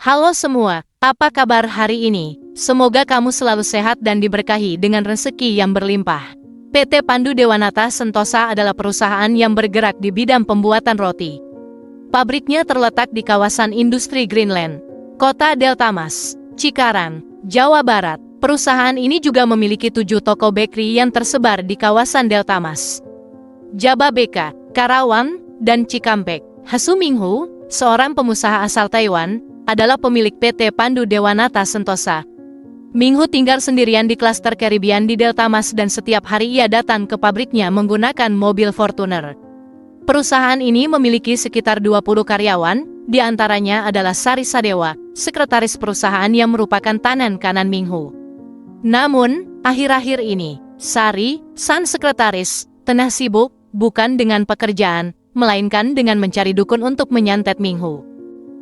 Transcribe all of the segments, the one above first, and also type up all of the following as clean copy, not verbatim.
Halo semua, apa kabar hari ini? Semoga kamu selalu sehat dan diberkahi dengan rezeki yang berlimpah. PT Pandu Dewanata Sentosa adalah perusahaan yang bergerak di bidang pembuatan roti. Pabriknya terletak di kawasan industri Greenland, Kota Deltamas, Cikarang, Jawa Barat. Perusahaan ini juga memiliki 7 toko bakery yang tersebar di kawasan Deltamas, Jababeka, Karawang, dan Cikampek. Hasu Minghu, seorang pengusaha asal Taiwan, adalah pemilik PT Pandu Dewanata Sentosa. Minghu tinggal sendirian di klaster Caribbean di Deltamas dan setiap hari ia datang ke pabriknya menggunakan mobil Fortuner. Perusahaan ini memiliki sekitar 20 karyawan, di antaranya adalah Sari Sadewa, sekretaris perusahaan yang merupakan tangan kanan Minghu. Namun, akhir-akhir ini, Sari, sang sekretaris, tengah sibuk, bukan dengan pekerjaan, melainkan dengan mencari dukun untuk menyantet Minghu.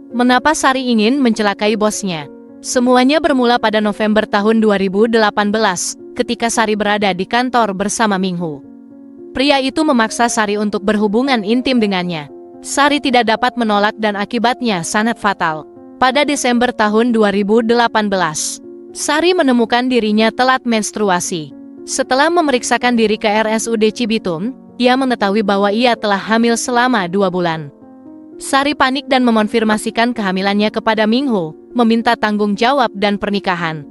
Mengapa Sari ingin mencelakai bosnya? Semuanya bermula pada November tahun 2018, ketika Sari berada di kantor bersama Minghu. Pria itu memaksa Sari untuk berhubungan intim dengannya. Sari tidak dapat menolak dan akibatnya sangat fatal. Pada Desember tahun 2018, Sari menemukan dirinya telat menstruasi. Setelah memeriksakan diri ke RSUD Cibitung, ia mengetahui bahwa ia telah hamil selama 2 bulan. Sari panik dan memonfirmasikan kehamilannya kepada Minghu, meminta tanggung jawab dan pernikahan.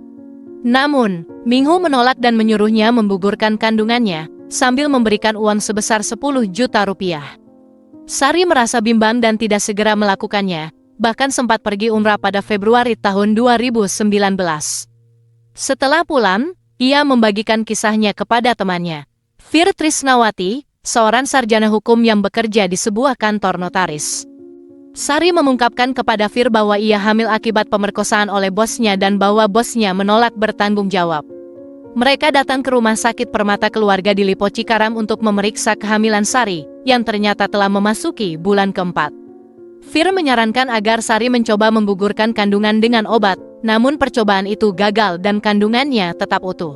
Namun, Minghu menolak dan menyuruhnya menggugurkan kandungannya, sambil memberikan uang sebesar 10 juta rupiah. Sari merasa bimbang dan tidak segera melakukannya, bahkan sempat pergi umrah pada Februari tahun 2019. Setelah pulang, ia membagikan kisahnya kepada temannya, Fir Trisnawati, seorang sarjana hukum yang bekerja di sebuah kantor notaris. Sari mengungkapkan kepada Fir bahwa ia hamil akibat pemerkosaan oleh bosnya dan bahwa bosnya menolak bertanggung jawab. Mereka datang ke rumah sakit Permata Keluarga di Lipo Cikarang untuk memeriksa kehamilan Sari, yang ternyata telah memasuki bulan keempat. Fir menyarankan agar Sari mencoba menggugurkan kandungan dengan obat, namun percobaan itu gagal dan kandungannya tetap utuh.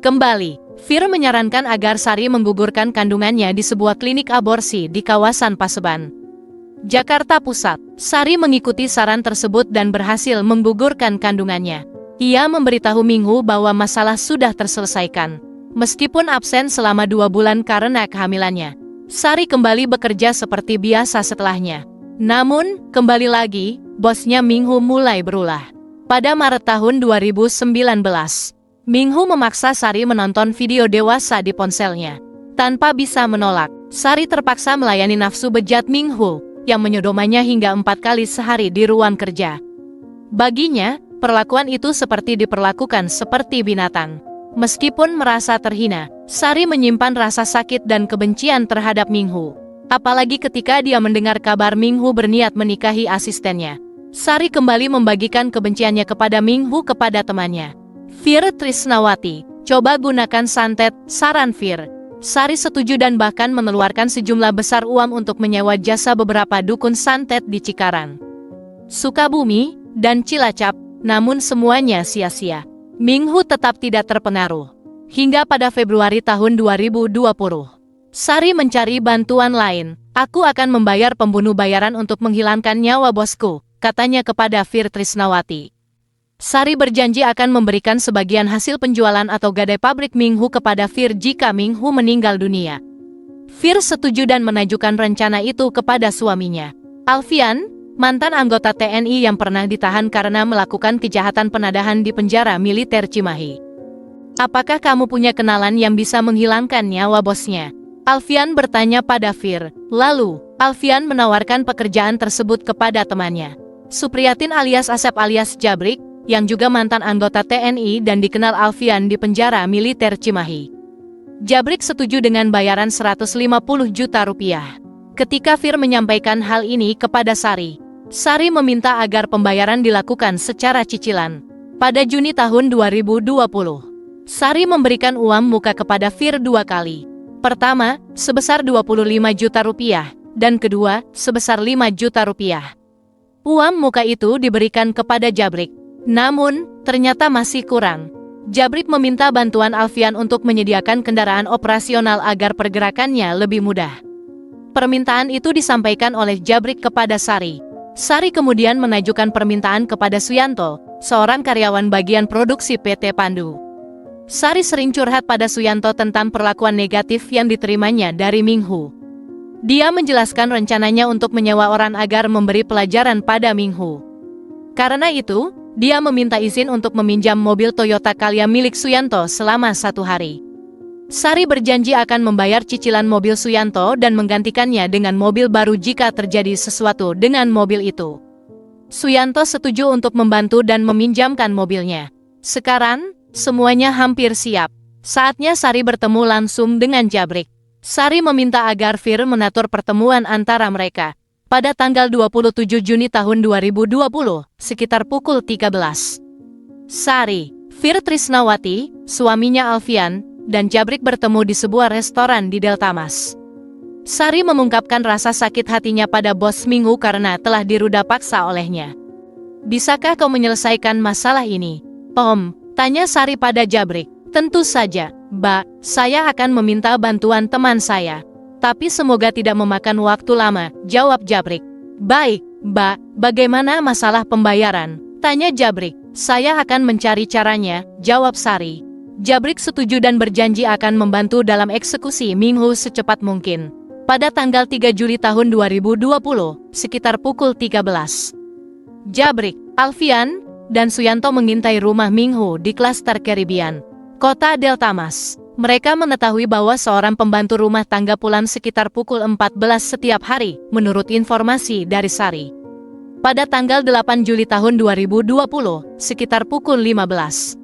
Kembali, Fir menyarankan agar Sari menggugurkan kandungannya di sebuah klinik aborsi di kawasan Paseban, Jakarta Pusat. Sari mengikuti saran tersebut dan berhasil menggugurkan kandungannya. Ia memberitahu Minghu bahwa masalah sudah terselesaikan. Meskipun absen selama 2 bulan karena kehamilannya, Sari kembali bekerja seperti biasa setelahnya. Namun, kembali lagi, bosnya Minghu mulai berulah. Pada Maret tahun 2019, Minghu memaksa Sari menonton video dewasa di ponselnya. Tanpa bisa menolak, Sari terpaksa melayani nafsu bejat Minghu, yang menyodomanya hingga 4 kali sehari di ruang kerja. Baginya, perlakuan itu seperti diperlakukan seperti binatang. Meskipun merasa terhina, Sari menyimpan rasa sakit dan kebencian terhadap Minghu. Apalagi ketika dia mendengar kabar Minghu berniat menikahi asistennya. Sari kembali membagikan kebenciannya kepada Minghu kepada temannya, Fir Trisnawati. Coba gunakan santet, saran Fir. Sari setuju dan bahkan mengeluarkan sejumlah besar uang untuk menyewa jasa beberapa dukun santet di Cikarang, Sukabumi, dan Cilacap, namun semuanya sia-sia. Minghu tetap tidak terpengaruh. Hingga pada Februari tahun 2020, Sari mencari bantuan lain. Aku akan membayar pembunuh bayaran untuk menghilangkan nyawa bosku, katanya kepada Fir Trisnawati. Sari berjanji akan memberikan sebagian hasil penjualan atau gadai pabrik Minghu kepada Fir jika Minghu meninggal dunia. Fir setuju dan mengajukan rencana itu kepada suaminya, Alfian, mantan anggota TNI yang pernah ditahan karena melakukan kejahatan penadahan di penjara militer Cimahi. Apakah kamu punya kenalan yang bisa menghilangkan nyawa bosnya? Alfian bertanya pada Fir. Lalu, Alfian menawarkan pekerjaan tersebut kepada temannya, Supriyatin alias Asep alias Jabrik, yang juga mantan anggota TNI dan dikenal Alfian di penjara militer Cimahi. Jabrik setuju dengan bayaran 150 juta rupiah. Ketika Fir menyampaikan hal ini kepada Sari, Sari meminta agar pembayaran dilakukan secara cicilan. Pada Juni tahun 2020, Sari memberikan uang muka kepada Fir 2 kali. Pertama, sebesar 25 juta rupiah, dan kedua, sebesar 5 juta rupiah. Uang muka itu diberikan kepada Jabrik. Namun, ternyata masih kurang. Jabrik meminta bantuan Alfian untuk menyediakan kendaraan operasional agar pergerakannya lebih mudah. Permintaan itu disampaikan oleh Jabrik kepada Sari. Sari kemudian mengajukan permintaan kepada Suyanto, seorang karyawan bagian produksi PT Pandu. Sari sering curhat pada Suyanto tentang perlakuan negatif yang diterimanya dari Minghu. Dia menjelaskan rencananya untuk menyewa orang agar memberi pelajaran pada Minghu. Karena itu, dia meminta izin untuk meminjam mobil Toyota Calya milik Suyanto selama 1 hari. Sari berjanji akan membayar cicilan mobil Suyanto dan menggantikannya dengan mobil baru jika terjadi sesuatu dengan mobil itu. Suyanto setuju untuk membantu dan meminjamkan mobilnya. Sekarang, semuanya hampir siap. Saatnya Sari bertemu langsung dengan Jabrik. Sari meminta agar Fir mengatur pertemuan antara mereka. Pada tanggal 27 Juni tahun 2020, sekitar pukul 13. Sari, Fir Trisnawati, suaminya Alfian, dan Jabrik bertemu di sebuah restoran di Deltamas. Sari mengungkapkan rasa sakit hatinya pada bos Minghu karena telah diruda paksa olehnya. "Bisakah kau menyelesaikan masalah ini, Om?" tanya Sari pada Jabrik. "Tentu saja, Mbak, saya akan meminta bantuan teman saya. Tapi semoga tidak memakan waktu lama," jawab Jabrik. "Baik, Mbak, bagaimana masalah pembayaran?" tanya Jabrik. "Saya akan mencari caranya," jawab Sari. Jabrik setuju dan berjanji akan membantu dalam eksekusi Minghu secepat mungkin. Pada tanggal 3 Juli tahun 2020, sekitar pukul 13. Jabrik, Alfian, dan Suyanto mengintai rumah Minghu di klaster Caribbean, kota Deltamas. Mereka mengetahui bahwa seorang pembantu rumah tangga pulang sekitar pukul 14 setiap hari, menurut informasi dari Sari. Pada tanggal 8 Juli tahun 2020, sekitar pukul 15.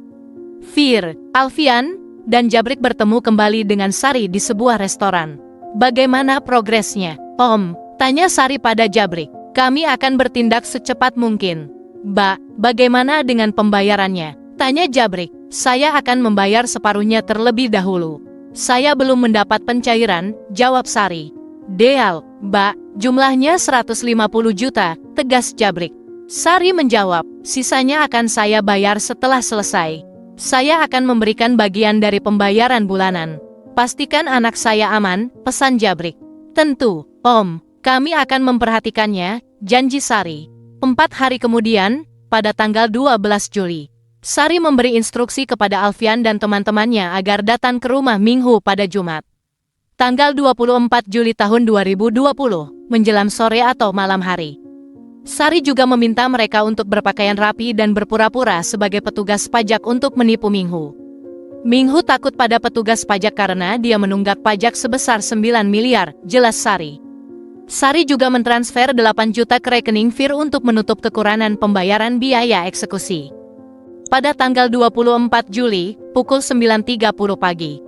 Fir, Alfian, dan Jabrik bertemu kembali dengan Sari di sebuah restoran. "Bagaimana progresnya, Om?" tanya Sari pada Jabrik. "Kami akan bertindak secepat mungkin." "Mbak, bagaimana dengan pembayarannya?" tanya Jabrik. "Saya akan membayar separuhnya terlebih dahulu." "Saya belum mendapat pencairan," jawab Sari. "Deal, Mbak, jumlahnya 150 juta, tegas Jabrik. Sari menjawab, "Sisanya akan saya bayar setelah selesai. Saya akan memberikan bagian dari pembayaran bulanan. Pastikan anak saya aman," pesan Jabrik. "Tentu, Om, kami akan memperhatikannya," janji Sari. 4 hari kemudian, pada tanggal 12 Juli, Sari memberi instruksi kepada Alfian dan teman-temannya agar datang ke rumah Minghu pada Jumat. Tanggal 24 Juli tahun 2020, menjelang sore atau malam hari. Sari juga meminta mereka untuk berpakaian rapi dan berpura-pura sebagai petugas pajak untuk menipu Minghu. Minghu takut pada petugas pajak karena dia menunggak pajak sebesar 9 miliar, jelas Sari. Sari juga mentransfer 8 juta ke rekening Fir untuk menutup kekurangan pembayaran biaya eksekusi. Pada tanggal 24 Juli, pukul 9.30 pagi,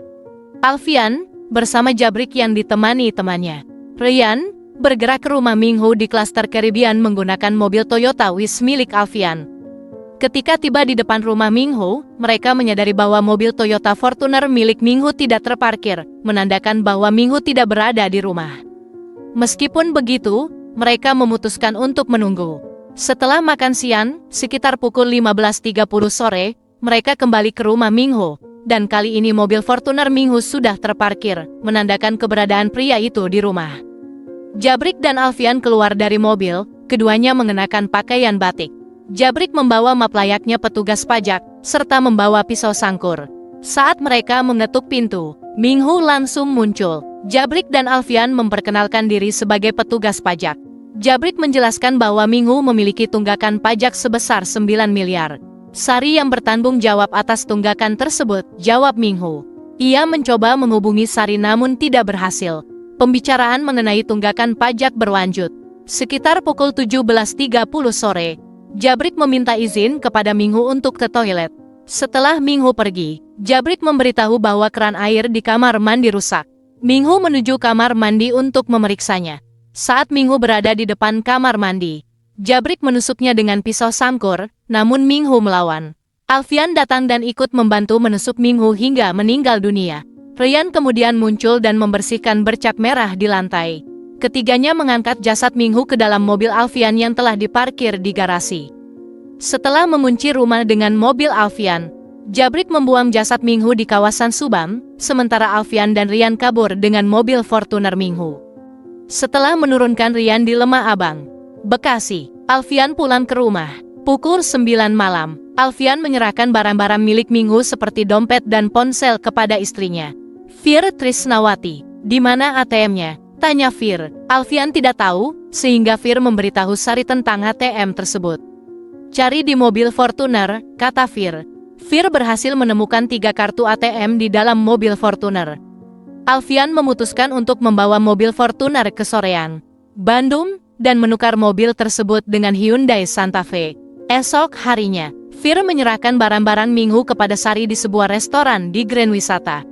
Alfian, bersama Jabrik yang ditemani temannya, Ryan, bergerak ke rumah Minghu di klaster Caribbean menggunakan mobil Toyota Wish milik Alfian. Ketika tiba di depan rumah Minghu, mereka menyadari bahwa mobil Toyota Fortuner milik Minghu tidak terparkir, menandakan bahwa Minghu tidak berada di rumah. Meskipun begitu, mereka memutuskan untuk menunggu. Setelah makan siang, sekitar pukul 15.30 sore, mereka kembali ke rumah Minghu, dan kali ini mobil Fortuner Minghu sudah terparkir, menandakan keberadaan pria itu di rumah. Jabrik dan Alfian keluar dari mobil, keduanya mengenakan pakaian batik. Jabrik membawa map layaknya petugas pajak, serta membawa pisau sangkur. Saat mereka mengetuk pintu, Minghu langsung muncul. Jabrik dan Alfian memperkenalkan diri sebagai petugas pajak. Jabrik menjelaskan bahwa Minghu memiliki tunggakan pajak sebesar 9 miliar. "Sari yang bertanggung jawab atas tunggakan tersebut," jawab Minghu. Ia mencoba menghubungi Sari namun tidak berhasil. Pembicaraan mengenai tunggakan pajak berlanjut. Sekitar pukul 17.30 sore, Jabrik meminta izin kepada Minghu untuk ke toilet. Setelah Minghu pergi, Jabrik memberitahu bahwa keran air di kamar mandi rusak. Minghu menuju kamar mandi untuk memeriksanya. Saat Minghu berada di depan kamar mandi, Jabrik menusuknya dengan pisau sangkur, namun Minghu melawan. Alfian datang dan ikut membantu menusuk Minghu hingga meninggal dunia. Ryan kemudian muncul dan membersihkan bercak merah di lantai. Ketiganya mengangkat jasad Minghu ke dalam mobil Alfian yang telah diparkir di garasi. Setelah mengunci rumah dengan mobil Alfian, Jabrik membuang jasad Minghu di kawasan Subang, sementara Alfian dan Ryan kabur dengan mobil Fortuner Minghu. Setelah menurunkan Ryan di Lemah Abang, Bekasi. Alfian pulang ke rumah. Pukul 9 malam, Alfian menyerahkan barang-barang milik Minghu seperti dompet dan ponsel kepada istrinya, Fir Trisnawati. Di mana ATM-nya? Tanya Fir. Alfian tidak tahu, sehingga Fir memberitahu Sari tentang ATM tersebut. Cari di mobil Fortuner, kata Fir. Fir berhasil menemukan 3 kartu ATM di dalam mobil Fortuner. Alfian memutuskan untuk membawa mobil Fortuner ke Soreang, Bandung, dan menukar mobil tersebut dengan Hyundai Santa Fe. Esok harinya, Fir menyerahkan barang-barang Minghu kepada Sari di sebuah restoran di Grand Wisata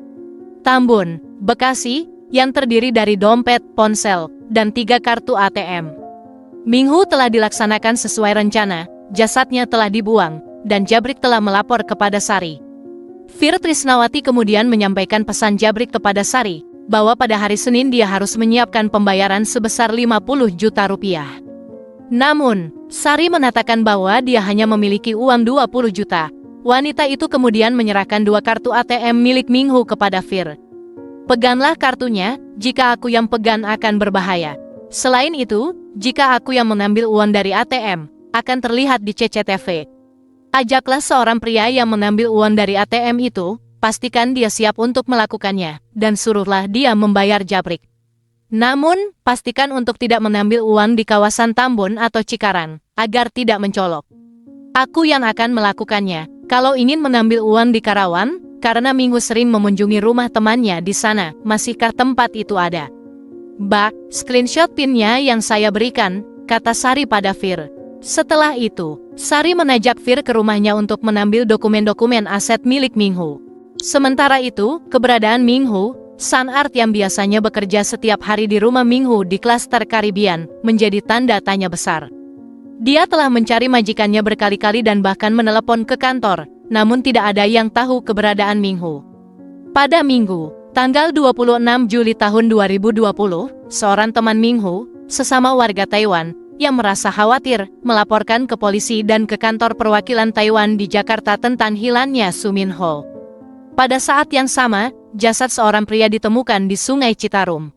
Tambun, Bekasi, yang terdiri dari dompet, ponsel, dan 3 kartu ATM. Minghu telah dilaksanakan sesuai rencana, jasadnya telah dibuang, dan Jabrik telah melapor kepada Sari. Fir Trisnawati kemudian menyampaikan pesan Jabrik kepada Sari, bahwa pada hari Senin dia harus menyiapkan pembayaran sebesar 50 juta rupiah. Namun, Sari mengatakan bahwa dia hanya memiliki uang 20 juta. Wanita itu kemudian menyerahkan 2 kartu ATM milik Minghu kepada Fir. Peganglah kartunya, jika aku yang pegang akan berbahaya. Selain itu, jika aku yang mengambil uang dari ATM, akan terlihat di CCTV. Ajaklah seorang pria yang mengambil uang dari ATM itu, pastikan dia siap untuk melakukannya, dan suruhlah dia membayar Jabrik. Namun, pastikan untuk tidak mengambil uang di kawasan Tambun atau Cikarang, agar tidak mencolok. Aku yang akan melakukannya. Kalau ingin mengambil uang di Karawang, karena Minghu sering mengunjungi rumah temannya di sana, masihkah tempat itu ada? Bak, screenshot PIN-nya yang saya berikan, kata Sari pada Fir. Setelah itu, Sari mengajak Fir ke rumahnya untuk mengambil dokumen-dokumen aset milik Minghu. Sementara itu, keberadaan Minghu, San Art yang biasanya bekerja setiap hari di rumah Minghu di klaster Karibian, menjadi tanda tanya besar. Dia telah mencari majikannya berkali-kali dan bahkan menelepon ke kantor, namun tidak ada yang tahu keberadaan Minghu. Pada Minggu, tanggal 26 Juli tahun 2020, seorang teman Minghu, sesama warga Taiwan, yang merasa khawatir, melaporkan ke polisi dan ke kantor perwakilan Taiwan di Jakarta tentang hilangnya Su Minho. Pada saat yang sama, jasad seorang pria ditemukan di Sungai Citarum,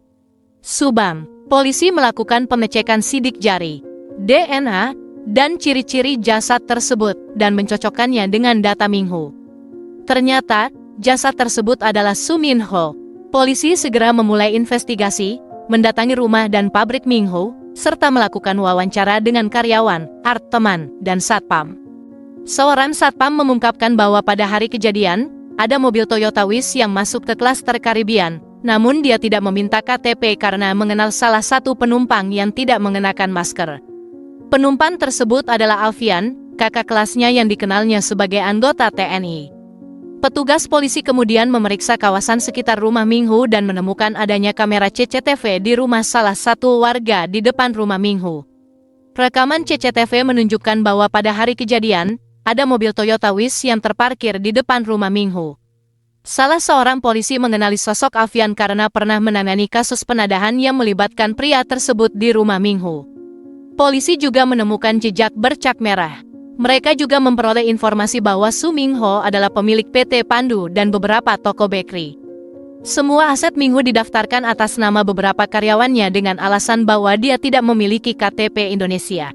Subang. Polisi melakukan pengecekan sidik jari, DNA, dan ciri-ciri jasad tersebut, dan mencocokkannya dengan data Minghu. Ternyata, jasad tersebut adalah Su Minho. Polisi segera memulai investigasi, mendatangi rumah dan pabrik Minghu, serta melakukan wawancara dengan karyawan, art teman, dan satpam. Seorang satpam mengungkapkan bahwa pada hari kejadian, ada mobil Toyota Wish yang masuk ke klaster Karibian, namun dia tidak meminta KTP karena mengenal salah satu penumpang yang tidak mengenakan masker. Penumpang tersebut adalah Alfian, kakak kelasnya yang dikenalnya sebagai anggota TNI. Petugas polisi kemudian memeriksa kawasan sekitar rumah Minghu dan menemukan adanya kamera CCTV di rumah salah satu warga di depan rumah Minghu. Rekaman CCTV menunjukkan bahwa pada hari kejadian, ada mobil Toyota Wish yang terparkir di depan rumah Minghu. Salah seorang polisi mengenali sosok Alfian karena pernah menangani kasus penadahan yang melibatkan pria tersebut di rumah Minghu. Polisi juga menemukan jejak bercak merah. Mereka juga memperoleh informasi bahwa Su Minho adalah pemilik PT Pandu dan beberapa toko bakery. Semua aset Minghu didaftarkan atas nama beberapa karyawannya dengan alasan bahwa dia tidak memiliki KTP Indonesia.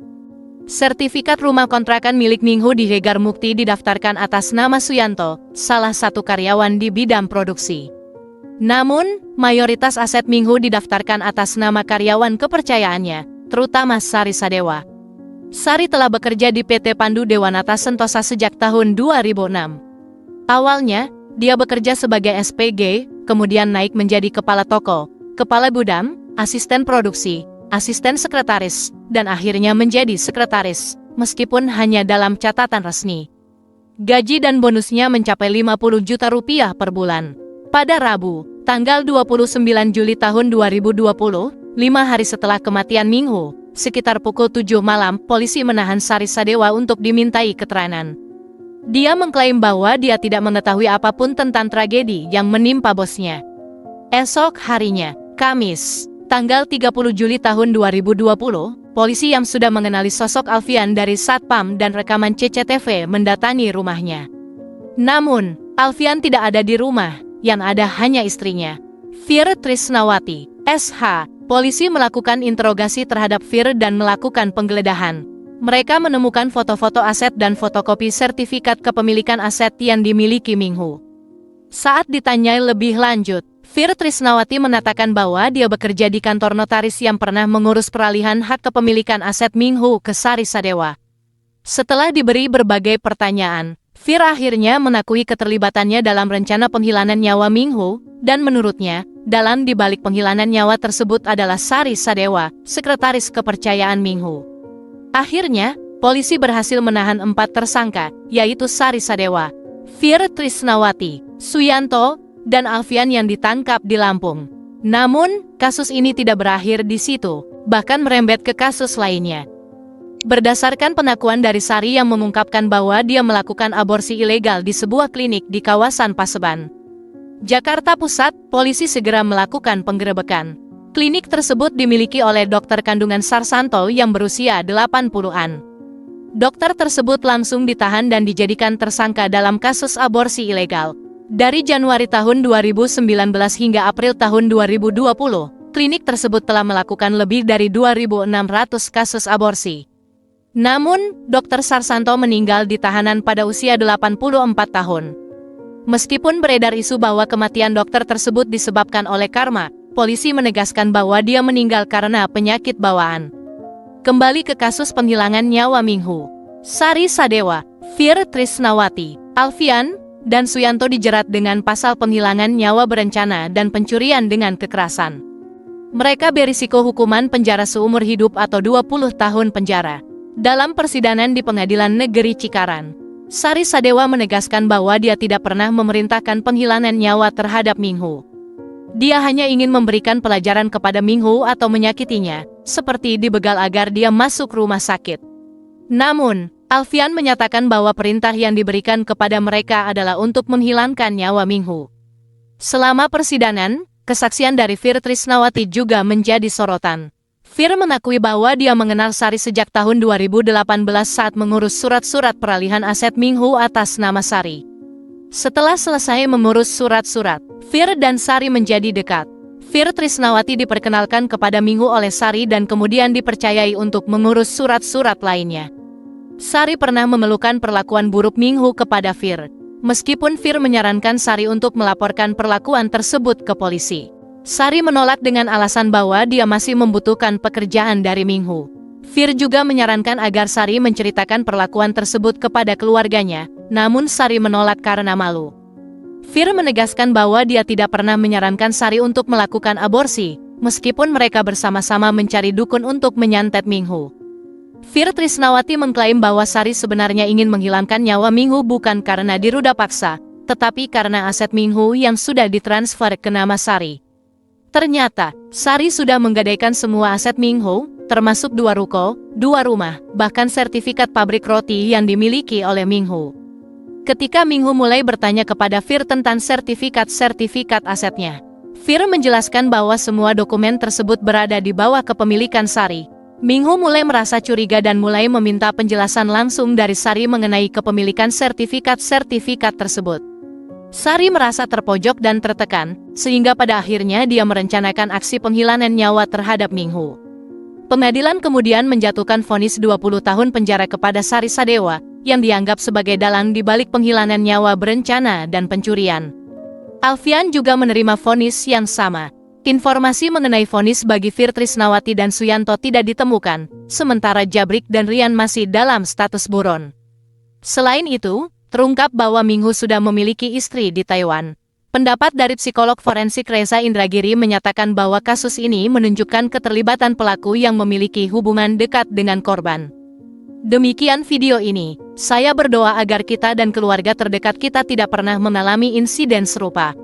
Sertifikat rumah kontrakan milik Minghu di Hegar Mukti didaftarkan atas nama Suyanto, salah satu karyawan di bidang produksi. Namun, mayoritas aset Minghu didaftarkan atas nama karyawan kepercayaannya, terutama Sari Sadewa. Sari telah bekerja di PT Pandu Dewanata Sentosa sejak tahun 2006. Awalnya, dia bekerja sebagai SPG, kemudian naik menjadi kepala toko, kepala gudang, asisten produksi, asisten sekretaris, dan akhirnya menjadi sekretaris, meskipun hanya dalam catatan resmi. Gaji dan bonusnya mencapai 50 juta rupiah per bulan. Pada Rabu, tanggal 29 Juli tahun 2020, 5 hari setelah kematian Minghu, sekitar pukul 7 malam, polisi menahan Sari Sadewa untuk dimintai keterangan. Dia mengklaim bahwa dia tidak mengetahui apapun tentang tragedi yang menimpa bosnya. Esok harinya, Kamis, tanggal 30 Juli tahun 2020, polisi yang sudah mengenali sosok Alfian dari satpam dan rekaman CCTV mendatangi rumahnya. Namun, Alfian tidak ada di rumah, yang ada hanya istrinya, Fir Trisnawati, SH, polisi melakukan interogasi terhadap Fir dan melakukan penggeledahan. Mereka menemukan foto-foto aset dan fotokopi sertifikat kepemilikan aset yang dimiliki Minghu. Saat ditanyai lebih lanjut, Fir Trisnawati mengatakan bahwa dia bekerja di kantor notaris yang pernah mengurus peralihan hak kepemilikan aset Minghu ke Sari Sadewa. Setelah diberi berbagai pertanyaan, Fir akhirnya mengakui keterlibatannya dalam rencana penghilangan nyawa Minghu, dan menurutnya, dalang di balik penghilangan nyawa tersebut adalah Sari Sadewa, sekretaris kepercayaan Minghu. Akhirnya, polisi berhasil menahan 4 tersangka, yaitu Sari Sadewa, Fir Trisnawati, Suyanto, dan Alfian yang ditangkap di Lampung. Namun, kasus ini tidak berakhir di situ, bahkan merembet ke kasus lainnya. Berdasarkan pengakuan dari Sari yang mengungkapkan bahwa dia melakukan aborsi ilegal di sebuah klinik di kawasan Paseban, Jakarta Pusat, polisi segera melakukan penggerebekan. Klinik tersebut dimiliki oleh dokter kandungan Sarsanto yang berusia 80-an. Dokter tersebut langsung ditahan dan dijadikan tersangka dalam kasus aborsi ilegal. Dari Januari tahun 2019 hingga April tahun 2020, klinik tersebut telah melakukan lebih dari 2.600 kasus aborsi. Namun, Dr. Sarsanto meninggal di tahanan pada usia 84 tahun. Meskipun beredar isu bahwa kematian dokter tersebut disebabkan oleh karma, polisi menegaskan bahwa dia meninggal karena penyakit bawaan. Kembali ke kasus penghilangan nyawa Minghu. Sari Sadewa, Fir Trisnawati, Alfian, dan Suyanto dijerat dengan pasal penghilangan nyawa berencana dan pencurian dengan kekerasan. Mereka berisiko hukuman penjara seumur hidup atau 20 tahun penjara. Dalam persidangan di Pengadilan Negeri Cikarang, Sari Sadewa menegaskan bahwa dia tidak pernah memerintahkan penghilangan nyawa terhadap Minghu. Dia hanya ingin memberikan pelajaran kepada Minghu atau menyakitinya, seperti dibegal agar dia masuk rumah sakit. Namun, Alfian menyatakan bahwa perintah yang diberikan kepada mereka adalah untuk menghilangkan nyawa Minghu. Selama persidangan, kesaksian dari Fir Trisnawati juga menjadi sorotan. Fir mengakui bahwa dia mengenal Sari sejak tahun 2018 saat mengurus surat-surat peralihan aset Minghu atas nama Sari. Setelah selesai mengurus surat-surat, Fir dan Sari menjadi dekat. Fir Trisnawati diperkenalkan kepada Minghu oleh Sari dan kemudian dipercayai untuk mengurus surat-surat lainnya. Sari pernah mengeluhkan perlakuan buruk Minghu kepada Fir. Meskipun Fir menyarankan Sari untuk melaporkan perlakuan tersebut ke polisi, Sari menolak dengan alasan bahwa dia masih membutuhkan pekerjaan dari Minghu. Fir juga menyarankan agar Sari menceritakan perlakuan tersebut kepada keluarganya, namun Sari menolak karena malu. Fir menegaskan bahwa dia tidak pernah menyarankan Sari untuk melakukan aborsi, meskipun mereka bersama-sama mencari dukun untuk menyantet Minghu. Fir Trisnawati mengklaim bahwa Sari sebenarnya ingin menghilangkan nyawa Minghu bukan karena diruda paksa, tetapi karena aset Minghu yang sudah ditransfer ke nama Sari. Ternyata, Sari sudah menggadaikan semua aset Minghu, termasuk 2 ruko, 2 rumah, bahkan sertifikat pabrik roti yang dimiliki oleh Minghu. Ketika Minghu mulai bertanya kepada Fir tentang sertifikat asetnya, Fir menjelaskan bahwa semua dokumen tersebut berada di bawah kepemilikan Sari. Minghu mulai merasa curiga dan mulai meminta penjelasan langsung dari Sari mengenai kepemilikan sertifikat tersebut. Sari merasa terpojok dan tertekan, sehingga pada akhirnya dia merencanakan aksi penghilangan nyawa terhadap Minghu. Pengadilan kemudian menjatuhkan vonis 20 tahun penjara kepada Sari Sadewa, yang dianggap sebagai dalang di balik penghilangan nyawa berencana dan pencurian. Alfian juga menerima vonis yang sama. Informasi mengenai vonis bagi Fir Trisnawati dan Suyanto tidak ditemukan, sementara Jabrik dan Rian masih dalam status buron. Selain itu, terungkap bahwa Minghu sudah memiliki istri di Taiwan. Pendapat dari psikolog forensik Reza Indragiri menyatakan bahwa kasus ini menunjukkan keterlibatan pelaku yang memiliki hubungan dekat dengan korban. Demikian video ini, saya berdoa agar kita dan keluarga terdekat kita tidak pernah mengalami insiden serupa.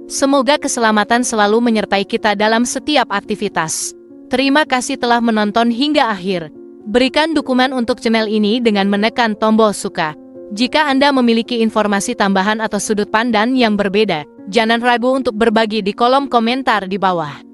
Semoga keselamatan selalu menyertai kita dalam setiap aktivitas. Terima kasih telah menonton hingga akhir. Berikan dukungan untuk channel ini dengan menekan tombol suka. Jika Anda memiliki informasi tambahan atau sudut pandang yang berbeda, jangan ragu untuk berbagi di kolom komentar di bawah.